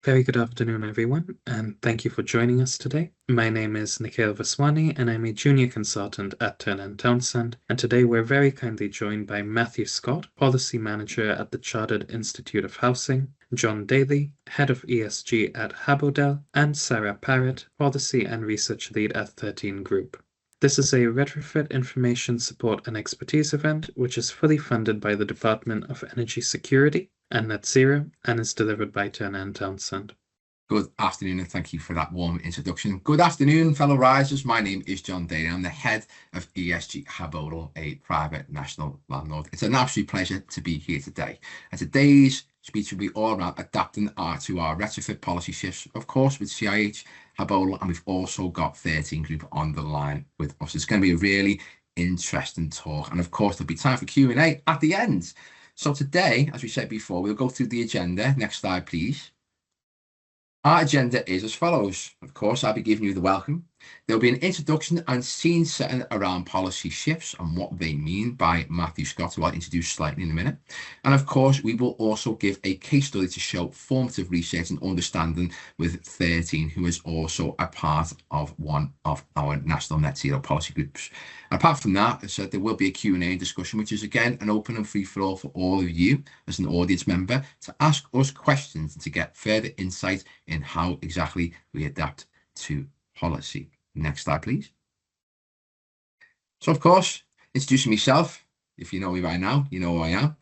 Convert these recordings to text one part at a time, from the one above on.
Very good afternoon, everyone, and thank you for joining us today. My name is Nikhil Vaswani, and I'm a junior consultant at Turner & Townsend. And today we're very kindly joined by Matthew Scott, Policy Manager at the Chartered Institute of Housing, John Daly, Head of ESG at Habodel, and Sarah Parrott, Policy and Research Lead at 13 Group. This is a Retrofit Information Support and Expertise event, which is fully funded by the Department of Energy Security and Net Zero, and is delivered by Turner & Townsend. Good afternoon, and thank you for that warm introduction. Good afternoon, fellow risers. My name is John Daly. I'm the head of ESG Habodel, a private national landlord. It's an absolute pleasure to be here today. And today's speech will be all about adapting to our retrofit policy shifts, of course, with CIH, Habodel, and we've also got 13 Group on the line with us. It's going to be a really interesting talk. And of course, there'll be time for Q&A at the end. So today, as we said before, we'll go through the agenda. Next slide, please. Our agenda is as follows. Of course, I'll be giving you the welcome. There'll be an introduction and scene setting around policy shifts and what they mean by Matthew Scott, who I'll introduce slightly in a minute. And of course, we will also give a case study to show formative research and understanding with 13, who is also a part of one of our national net zero policy groups. And apart from that, as I said, there will be a Q&A discussion, which is again an open and free for all for all of you as an audience member to ask us questions and to get further insight in how exactly we adapt to policy. Next slide, please. So, of course, introducing myself. If you know me by now, you know who I am.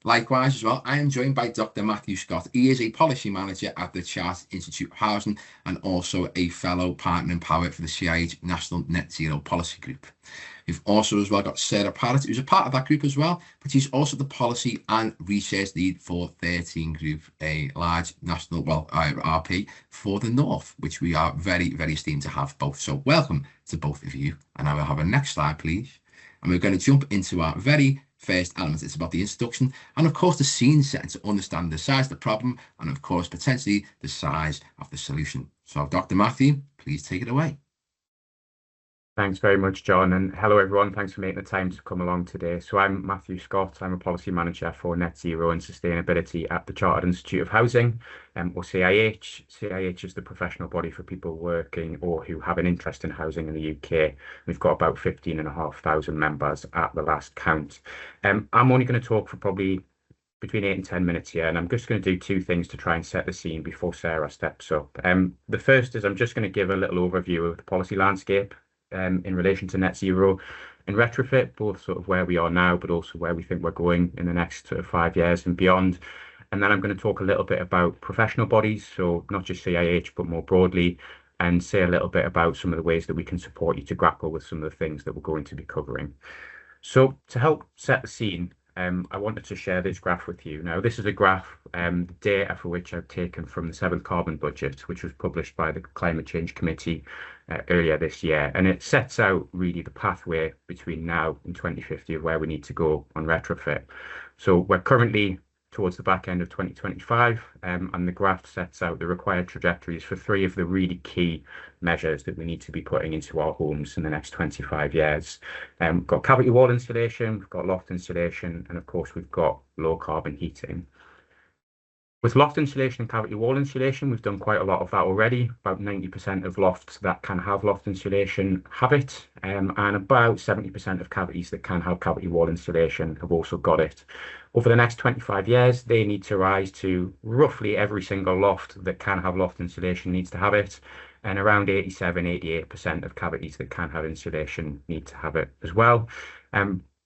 Likewise, as well, I am joined by Dr. Matthew Scott. He is a policy manager at the Chartered Institute of Housing and also a fellow partner in power for the CIH National Net Zero Policy Group. We've also as well got Sarah Parrott, who's a part of that group as well, but she's also the policy and research lead for 13 Group, a large national, RP for the North, which we are very, very esteemed to have both. So welcome to both of you. And I will have a next slide, please. And we're going to jump into our very first element. It's about the introduction and, of course, the scene setting to understand the size of the problem and, of course, potentially the size of the solution. So, Dr. Matthew, please take it away. Thanks very much, John, and hello everyone. Thanks for making the time to come along today. So I'm Matthew Scott. I'm a policy manager for net zero and sustainability at the Chartered Institute of Housing, or CIH. CIH is the professional body for people working or who have an interest in housing in the UK. We've got about 15,500 members at the last count. I'm only going to talk for probably between 8 and 10 minutes here, and I'm just going to do two things to try and set the scene before Sarah steps up. The first is I'm just going to give a little overview of the policy landscape in relation to net zero and retrofit, both sort of where we are now, but also where we think we're going in the next sort of 5 years and beyond. And then I'm going to talk a little bit about professional bodies, so not just CIH, but more broadly, and say a little bit about some of the ways that we can support you to grapple with some of the things that we're going to be covering. So to help set the scene, I wanted to share this graph with you. Now, this is a graph, data for which I've taken from the 7th Carbon Budget, which was published by the Climate Change Committee earlier this year. And it sets out really the pathway between now and 2050 of where we need to go on retrofit. So we're currently towards the back end of 2025, and the graph sets out the required trajectories for 3 of the really key measures that we need to be putting into our homes in the next 25 years. We've got cavity wall insulation, we've got loft insulation, and of course we've got low carbon heating. With loft insulation and cavity wall insulation, we've done quite a lot of that already. About 90% of lofts that can have loft insulation have it, and about 70% of cavities that can have cavity wall insulation have also got it. Over the next 25 years, they need to rise to roughly every single loft that can have loft insulation needs to have it, and around 87–88% of cavities that can have insulation need to have it as well.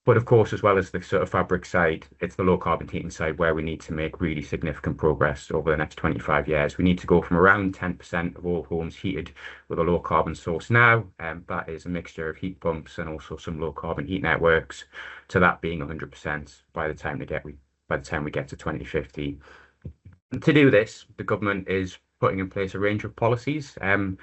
But of course, as well as the sort of fabric side, it's the low carbon heating side where we need to make really significant progress over the next 25 years. We need to go from around 10% of all homes heated with a low carbon source now, that is a mixture of heat pumps and also some low carbon heat networks, to that being 100% by the time we get to 2050. And to do this, the government is putting in place a range of policies, and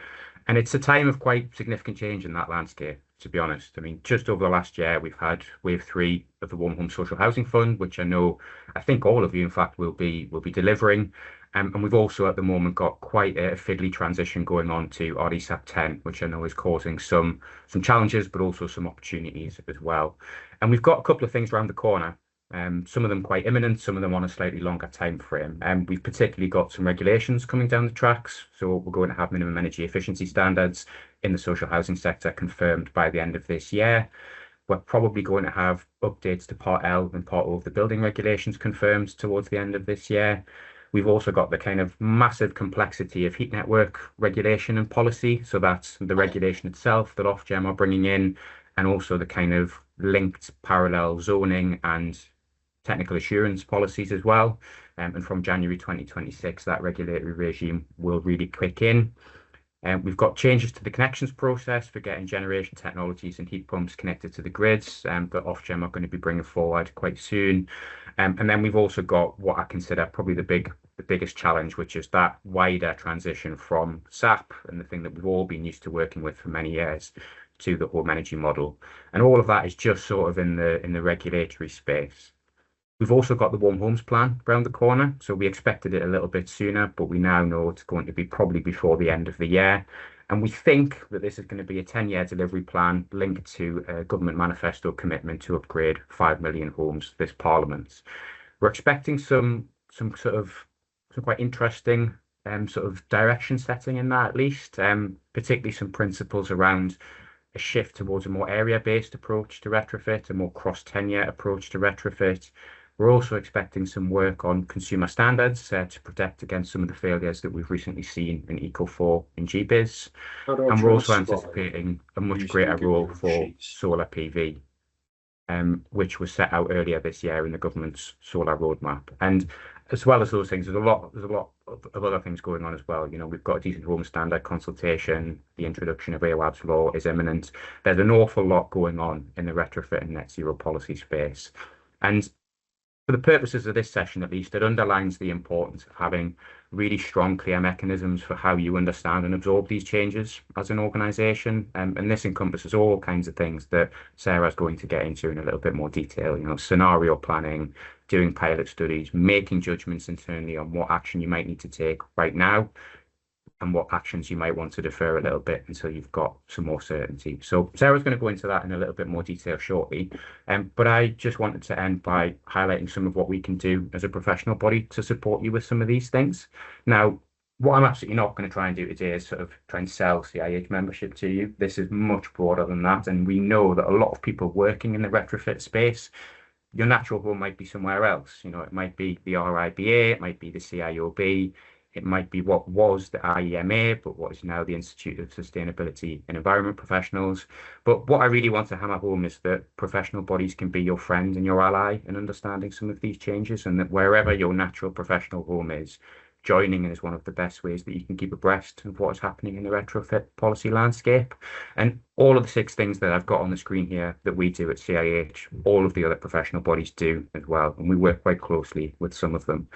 it's a time of quite significant change in that landscape, to be honest. I mean, just over the last year, we've had wave 3 of the Warm Home Social Housing Fund, which I think all of you, in fact, will be delivering. And we've also at the moment got quite a fiddly transition going on to RDSAP 10, which I know is causing some challenges, but also some opportunities as well. And we've got a couple of things around the corner Some of them quite imminent, some of them on a slightly longer time frame. We've particularly got some regulations coming down the tracks. So we're going to have minimum energy efficiency standards in the social housing sector confirmed by the end of this year. We're probably going to have updates to Part L and Part O of the building regulations confirmed towards the end of this year. We've also got the kind of massive complexity of heat network regulation and policy. So that's the regulation itself that Ofgem are bringing in, and also the kind of linked parallel zoning and technical assurance policies as well. And from January 2026, that regulatory regime will really kick in. We've got changes to the connections process for getting generation technologies and heat pumps connected to the grids that Ofgem are going to be bringing forward quite soon. And then we've also got what I consider probably the biggest challenge, which is that wider transition from SAP and the thing that we've all been used to working with for many years to the home energy model. And all of that is just sort of in the regulatory space. We've also got the Warm Homes Plan around the corner. So we expected it a little bit sooner, but we now know it's going to be probably before the end of the year. And we think that this is going to be a 10-year delivery plan linked to a government manifesto commitment to upgrade 5 million homes this Parliament. We're expecting some quite interesting sort of direction setting in that, at least, particularly some principles around a shift towards a more area-based approach to retrofit, a more cross-tenure approach to retrofit. We're also expecting some work on consumer standards to protect against some of the failures that we've recently seen in Eco4 and GBiz. And we're also anticipating a much greater role for solar PV, which was set out earlier this year in the government's solar roadmap. And as well as those things, there's a lot of other things going on as well. You know, we've got a decent home standard consultation. The introduction of AWAB's law is imminent. There's an awful lot going on in the retrofit and net zero policy space. And for the purposes of this session, at least, it underlines the importance of having really strong, clear mechanisms for how you understand and absorb these changes as an organisation. And this encompasses all kinds of things that Sarah's going to get into in a little bit more detail, you know, scenario planning, doing pilot studies, making judgments internally on what action you might need to take right now, and what actions you might want to defer a little bit until you've got some more certainty. So Sarah's going to go into that in a little bit more detail shortly. But I just wanted to end by highlighting some of what we can do as a professional body to support you with some of these things. Now, what I'm absolutely not going to try and do today is sort of try and sell CIH membership to you. This is much broader than that. And we know that a lot of people working in the retrofit space, your natural home might be somewhere else. You know, it might be the RIBA, it might be the CIOB, it might be what was the IEMA, but what is now the Institute of Sustainability and Environment Professionals. But what I really want to hammer home is that professional bodies can be your friend and your ally in understanding some of these changes, and that wherever your natural professional home is, joining in is one of the best ways that you can keep abreast of what is happening in the retrofit policy landscape. And all of the 6 things that I've got on the screen here that we do at CIH, all of the other professional bodies do as well. And we work quite closely with some of them.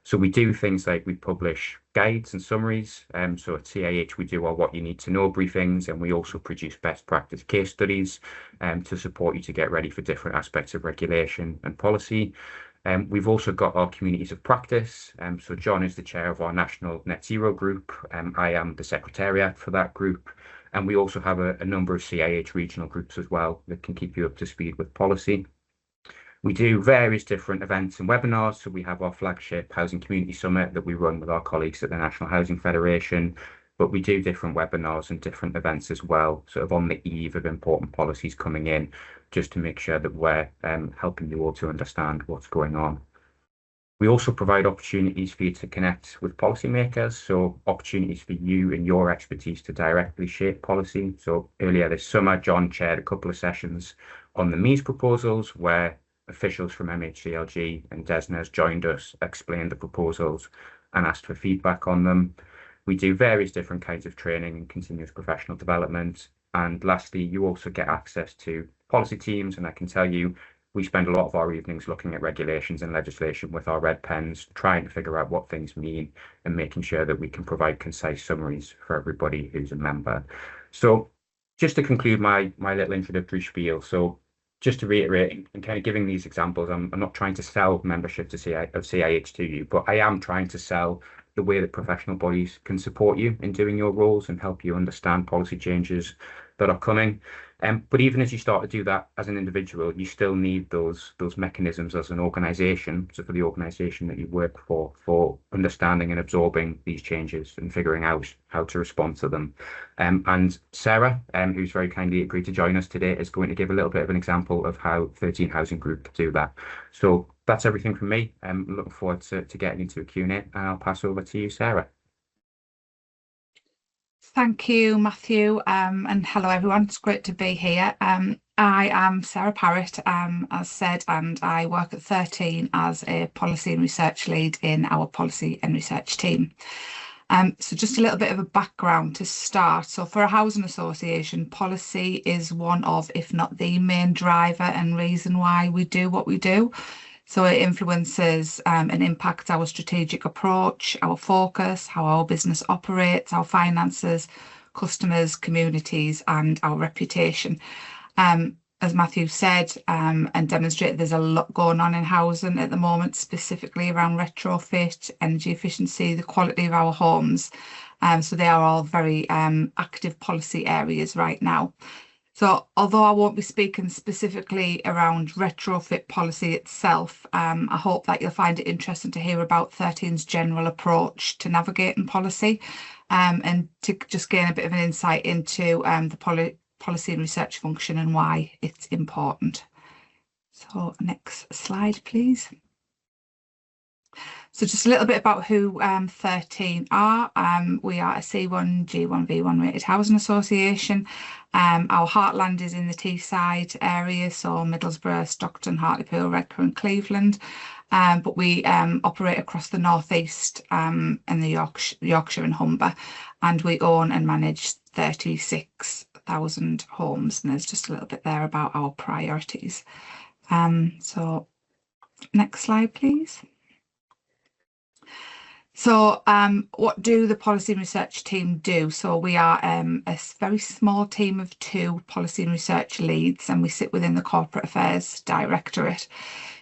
So we do things like we publish guides and summaries. So at CIH, we do our what you need to know briefings, and we also produce best practice case studies to support you to get ready for different aspects of regulation and policy. We've also got our communities of practice. So John is the chair of our national net zero group. I am the secretariat for that group. And we also have a number of CIH regional groups as well that can keep you up to speed with policy. We do various different events and webinars. So we have our flagship Housing Community Summit that we run with our colleagues at the National Housing Federation. But we do different webinars and different events as well, sort of on the eve of important policies coming in, just to make sure that we're helping you all to understand what's going on. We also provide opportunities for you to connect with policymakers, so opportunities for you and your expertise to directly shape policy. So earlier this summer, John chaired a couple of sessions on the MEES proposals, where officials from MHCLG and DESNES joined us, explained the proposals and asked for feedback on them. We do various different kinds of training and continuous professional development. And lastly, you also get access to policy teams. And I can tell you, we spend a lot of our evenings looking at regulations and legislation with our red pens, trying to figure out what things mean and making sure that we can provide concise summaries for everybody who's a member. So just to conclude my little introductory spiel. So just to reiterate and kind of giving these examples, I'm not trying to sell membership to CIH to you, but I am trying to sell the way that professional bodies can support you in doing your roles and help you understand policy changes that are coming. But even as you start to do that as an individual, you still need those mechanisms as an organisation. So for the organisation that you work for understanding and absorbing these changes and figuring out how to respond to them. And Sarah, who's very kindly agreed to join us today, is going to give a little bit of an example of how 13 Housing Group do that. So that's everything from me. I'm looking forward to getting into a Q&A, and I'll pass over to you, Sarah. Thank you, Matthew, and hello everyone. It's great to be here. I am Sarah Parrott, as said, and I work at 13 as a policy and research lead in our policy and research team. So just a little bit of a background to start. So for a housing association, policy is one of, if not the main driver and reason why we do what we do. So it influences and impacts our strategic approach, our focus, how our business operates, our finances, customers, communities, and our reputation. As Matthew said and demonstrated, there's a lot going on in housing at the moment, specifically around retrofit, energy efficiency, the quality of our homes. So they are all very active policy areas right now. So although I won't be speaking specifically around retrofit policy itself, I hope that you'll find it interesting to hear about 13's general approach to navigating policy and to just gain a bit of an insight into the policy and research function and why it's important. So next slide, please. So just a little bit about who 13 are. We are a C1, G1, V1 rated housing association. Our heartland is in the Teesside area, so Middlesbrough, Stockton, Hartlepool, Redcar and Cleveland. But we operate across the northeast and the Yorkshire and Humber, and we own and manage 36,000 homes. And there's just a little bit there about our priorities. So next slide, please. So what do the policy and research team do? So we are a very small team of 2 policy and research leads, and we sit within the Corporate Affairs Directorate.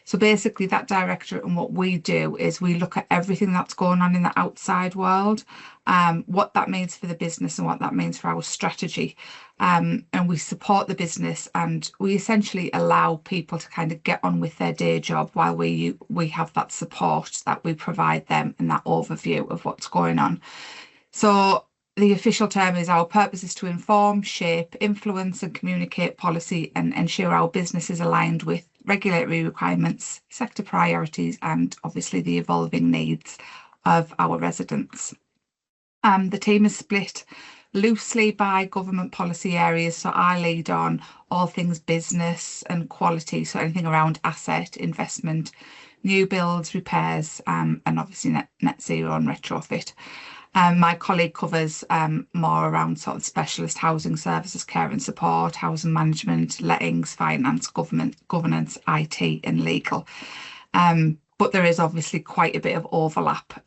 So basically that directorate, and what we do is we look at everything that's going on in the outside world, what that means for the business and what that means for our strategy. And we support the business, and we essentially allow people to kind of get on with their day job while we have that support that we provide them and that overview of what's going on. So the official term is our purpose is to inform, shape, influence and communicate policy and ensure our business is aligned with regulatory requirements, sector priorities and obviously the evolving needs of our residents. The team is split loosely by government policy areas, so I lead on all things business and quality, so anything around asset, investment, new builds, repairs and obviously net zero and retrofit. My colleague covers more around sort of specialist housing services, care and support, housing management, lettings, finance, governance, IT and legal. But there is obviously quite a bit of overlap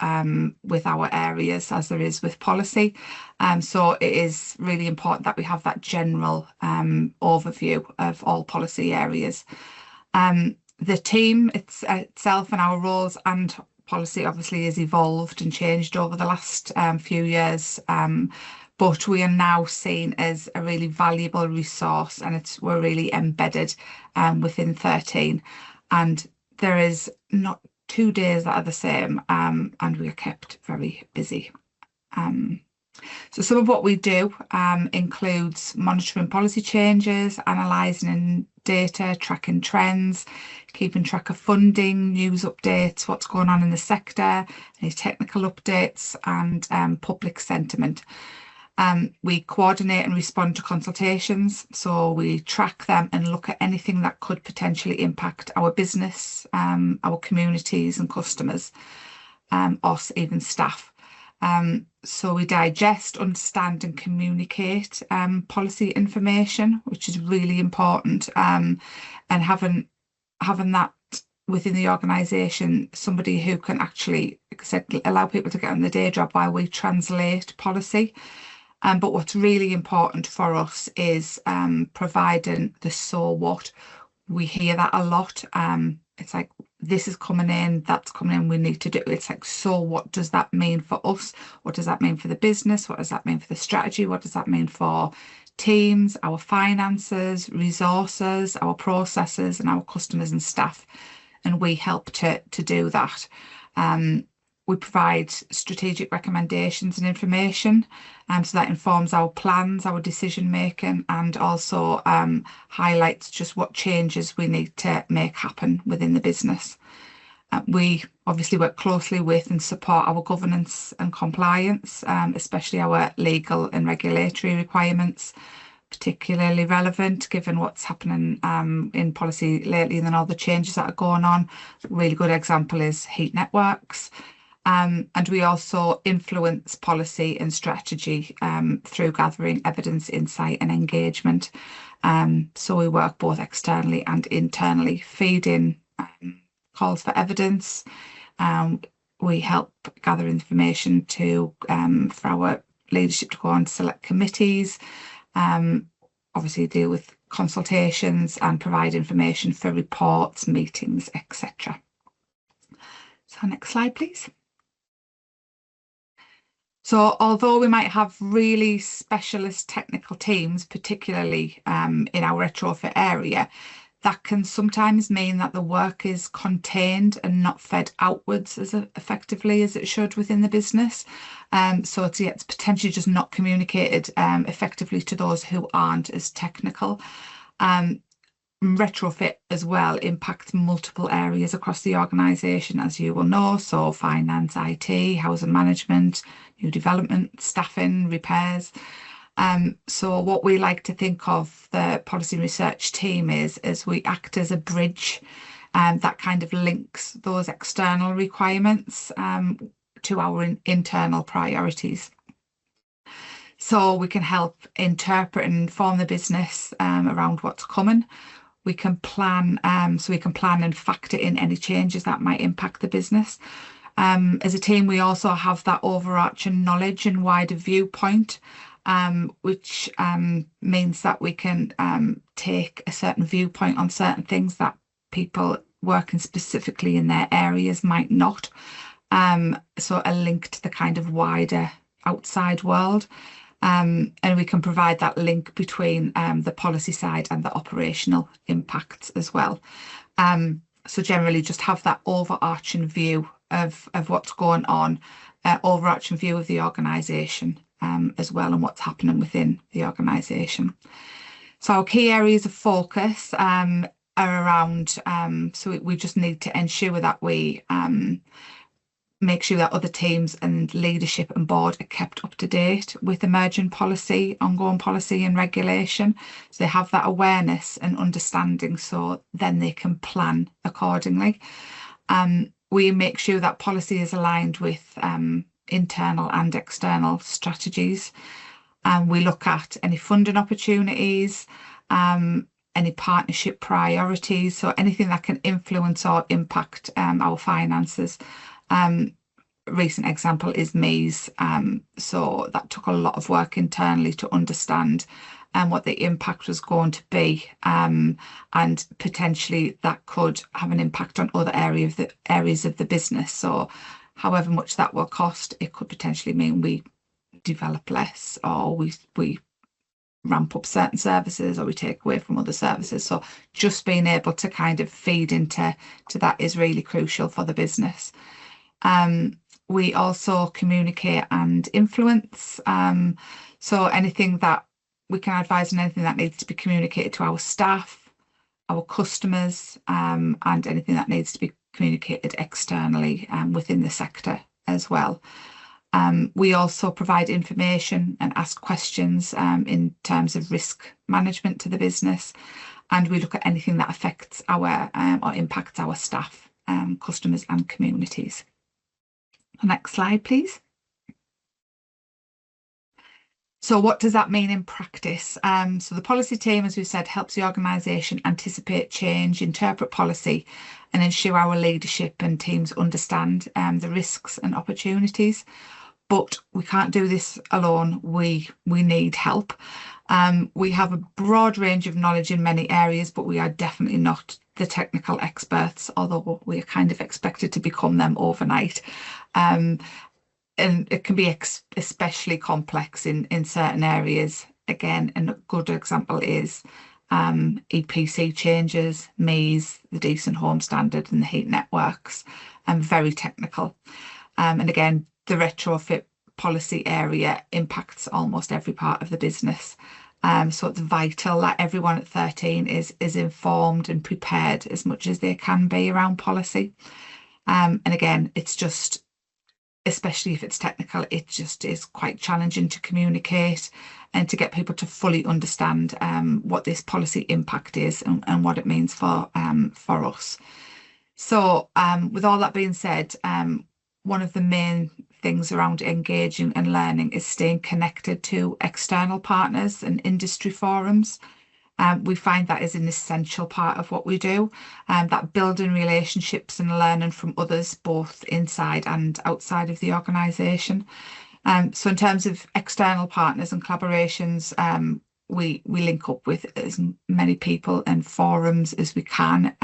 with our areas as there is with policy. So it is really important that we have that general overview of all policy areas. The team itself and our roles and policy obviously has evolved and changed over the last few years, but we are now seen as a really valuable resource, and we're really embedded within 13, and there is not 2 days that are the same, and we are kept very busy. So some of what we do includes monitoring policy changes, analysing data, tracking trends, keeping track of funding, news updates, what's going on in the sector, any technical updates and public sentiment. We coordinate and respond to consultations, so we track them and look at anything that could potentially impact our business, our communities and customers, us, even staff. So we digest, understand and communicate policy information, which is really important, and having that within the organisation, somebody who can actually, like I said, allow people to get on the day job while we translate policy. But what's really important for us is providing the so what. We hear that a lot. It's like, this is coming in, that's coming in, we need to do it. It's like, so what does that mean for us? What does that mean for the business? What does that mean for the strategy? What does that mean for teams, our finances, resources, our processes, and our customers and staff. And we help to do that. We provide strategic recommendations and information, so that informs our plans, our decision making, and also highlights just what changes we need to make happen within the business. We obviously work closely with and support our governance and compliance, especially our legal and regulatory requirements, particularly relevant given what's happening in policy lately and then all the changes that are going on. A really good example is heat networks. And we also influence policy and strategy through gathering evidence, insight and engagement. So we work both externally and internally, feeding calls for evidence. We help gather information for our leadership to go on to select committees, obviously deal with consultations and provide information for reports, meetings, etc. So next slide, please. So although we might have really specialist technical teams, particularly in our retrofit area, that can sometimes mean that the work is contained and not fed outwards as effectively as it should within the business. So it's potentially just not communicated effectively to those who aren't as technical. Retrofit as well impacts multiple areas across the organisation, as you will know, so finance, IT, housing management, new development, staffing, repairs. So what we like to think of the policy research team is we act as a bridge that kind of links those external requirements to our internal priorities. So we can help interpret and inform the business around what's coming. We can plan, so we can plan and factor in any changes that might impact the business. As a team, we also have that overarching knowledge and wider viewpoint, which means that we can take a certain viewpoint on certain things that people working specifically in their areas might not. So a link to the kind of wider outside world. And we can provide that link between the policy side and the operational impacts as well. So generally just have that overarching view of what's going on, overarching view of the organisation as well and what's happening within the organisation. So our key areas of focus are around, so we just need to ensure that we make sure that other teams and leadership and board are kept up to date with emerging policy, ongoing policy and regulation. So they have that awareness and understanding so then they can plan accordingly. We make sure that policy is aligned with internal and external strategies. We look at any funding opportunities, any partnership priorities, so anything that can influence or impact our finances. Recent example is MEES, so that took a lot of work internally to understand what the impact was going to be, and potentially that could have an impact on other areas of the business. So however much that will cost, it could potentially mean we develop less, or we ramp up certain services, or we take away from other services. So just being able to kind of feed into that is really crucial for the business. We also communicate and influence. So anything that we can advise on, anything that needs to be communicated to our staff, our customers, and anything that needs to be communicated externally within the sector as well. We also provide information and ask questions in terms of risk management to the business, and we look at anything that affects our or impacts our staff, customers and communities. Next slide, please. So what does that mean in practice? So the policy team, as we said, helps the organisation anticipate change, interpret policy, and ensure our leadership and teams understand the risks and opportunities. But we can't do this alone. We need help. We have a broad range of knowledge in many areas, but we are definitely not the technical experts, although we are kind of expected to become them overnight. And it can be especially complex in certain areas. again, and a good example is EPC changes, MEES, the Decent Home Standard and the heat networks, and very technical. And again, the retrofit policy area impacts almost every part of the business. So it's vital that everyone at 13 is informed and prepared as much as they can be around policy. And again, it's just, especially if it's technical, it just is quite challenging to communicate and to get people to fully understand what this policy impact is and what it means for us. So with all that being said, one of the main things around engaging and learning is staying connected to external partners and industry forums. We find that is an essential part of what we do, that building relationships and learning from others, both inside and outside of the organisation. So in terms of external partners and collaborations, we link up with as many people and forums as we can.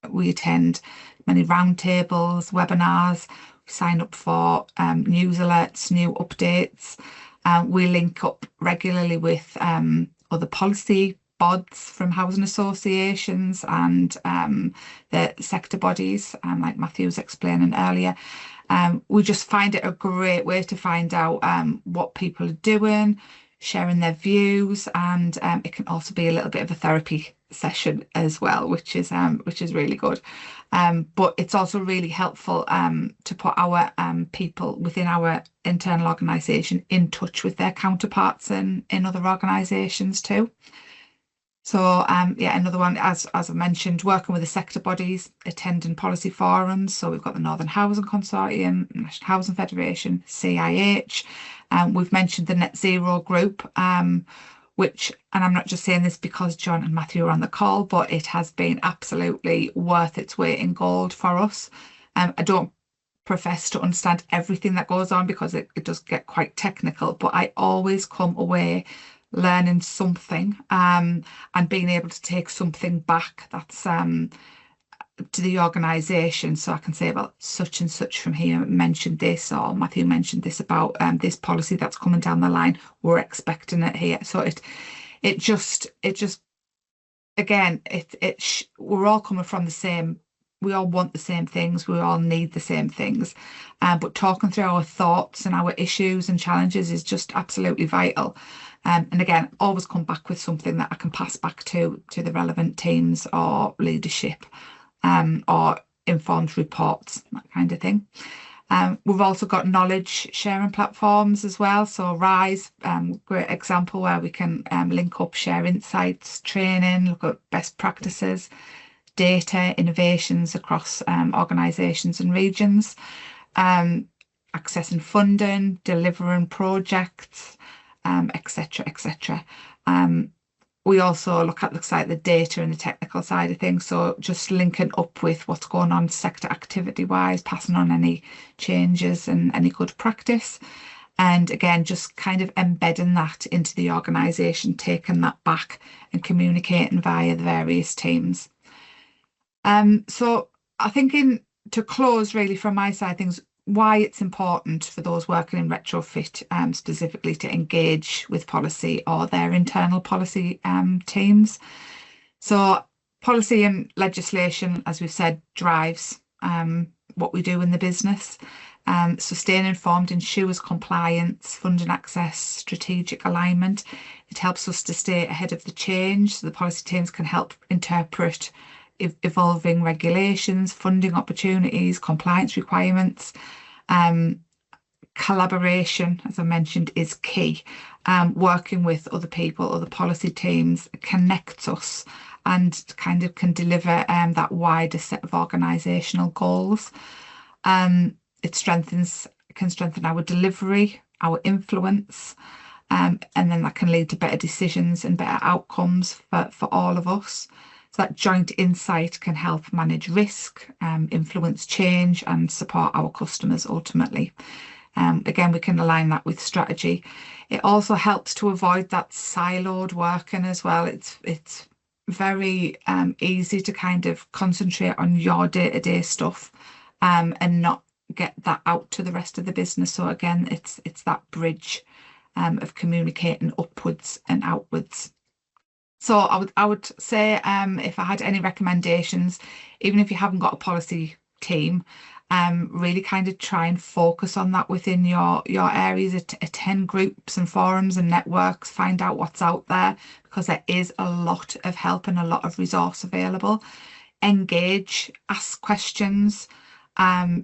We attend many roundtables, webinars, we sign up for news alerts, new updates. We link up regularly with other policy bods from housing associations and the sector bodies, like Matthew was explaining earlier. We just find it a great way to find out what people are doing, sharing their views, and it can also be a little bit of a therapy session as well, which is really good. But it's also really helpful to put our people within our internal organisation in touch with their counterparts in other organisations too. So yeah, another one, as I mentioned, working with the sector bodies, attending policy forums. So we've got the Northern Housing Consortium, National Housing Federation, CIH. We've mentioned the Net Zero group, which, and I'm not just saying this because John and Matthew are on the call, but it has been absolutely worth its weight in gold for us. I don't profess to understand everything that goes on because it does get quite technical, but I always come away learning something and being able to take something back that's to the organisation, so I can say, well, such and such from here mentioned this, or Matthew mentioned this about this policy that's coming down the line, we're expecting it here. So it just again, we're all coming from the same, we all want the same things, we all need the same things, but talking through our thoughts and our issues and challenges is just absolutely vital. And again, always come back with something that I can pass back to the relevant teams or leadership, or informed reports, that kind of thing. We've also got knowledge sharing platforms as well. So Rise, great example where we can link up, share insights, training, look at best practices, data, innovations across organisations and regions, accessing funding, delivering projects, etc., etc. We also look at the data and the technical side of things. So just linking up with what's going on sector activity wise, passing on any changes and any good practice. And again, just kind of embedding that into the organisation, taking that back and communicating via the various teams. So I think to close really from my side things, why it's important for those working in retrofit specifically to engage with policy or their internal policy teams. So policy and legislation, as we've said, drives what we do in the business. So staying informed ensures compliance, funding access, strategic alignment. It helps us to stay ahead of the change, so the policy teams can help interpret evolving regulations, funding opportunities, compliance requirements. Collaboration, as I mentioned, is key. Working with other people, other policy teams connects us and kind of can deliver that wider set of organisational goals. It can strengthen our delivery, our influence, and then that can lead to better decisions and better outcomes for all of us. So that joint insight can help manage risk, influence change, and support our customers ultimately. Again, we can align that with strategy. It also helps to avoid that siloed working as well. It's very easy to kind of concentrate on your day-to-day stuff and not get that out to the rest of the business. So again, it's that bridge of communicating upwards and outwards. So I would say, if I had any recommendations, even if you haven't got a policy team, really kind of try and focus on that within your areas. Attend groups and forums and networks, find out what's out there, because there is a lot of help and a lot of resource available. Engage, ask questions,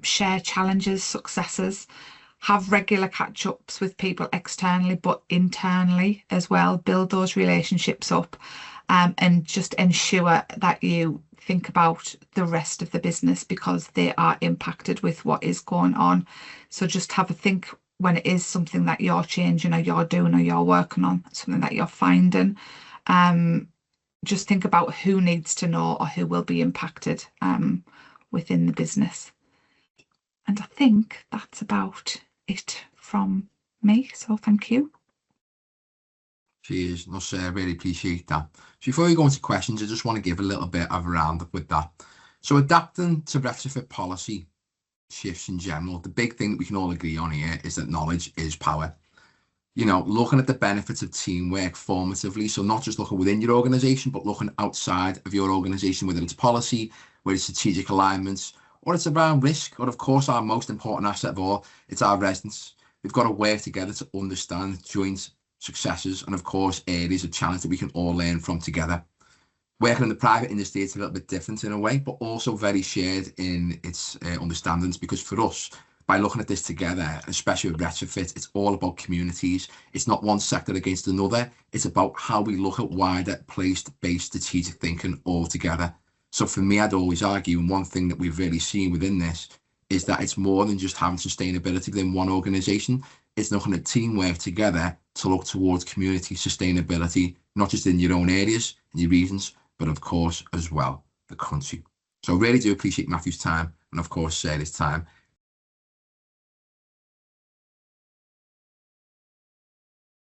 share challenges, successes. Have regular catch-ups with people externally, but internally as well. Build those relationships up, and just ensure that you think about the rest of the business, because they are impacted with what is going on. So just have a think when it is something that you're changing or you're doing or you're working on, something that you're finding. Just think about who needs to know or who will be impacted within the business. And I think that's about it from me, so thank you. Cheers. No, sir, I really appreciate that. So before we go into questions, I just want to give a little bit of a roundup with that. So adapting to retrofit policy shifts in general, the big thing that we can all agree on here is that knowledge is power. You know, looking at the benefits of teamwork formatively, so not just looking within your organization, but looking outside of your organization, whether it's policy, whether it's strategic alignments, or it's around risk, or of course our most important asset of all, it's our residents. We've got to work together to understand joint successes and of course areas of challenge that we can all learn from together. Working in the private industry, it's a little bit different in a way, but also very shared in its understandings, because for us, by looking at this together, especially with retrofit, it's all about communities. It's not one sector against another. It's about how we look at wider place-based strategic thinking all together. So for me, I'd always argue, and one thing that we've really seen within this is that it's more than just having sustainability within one organisation. It's looking at teamwork together to look towards community sustainability, not just in your own areas, in your regions, but of course, as well, the country. So I really do appreciate Matthew's time and of course, Sarah's time.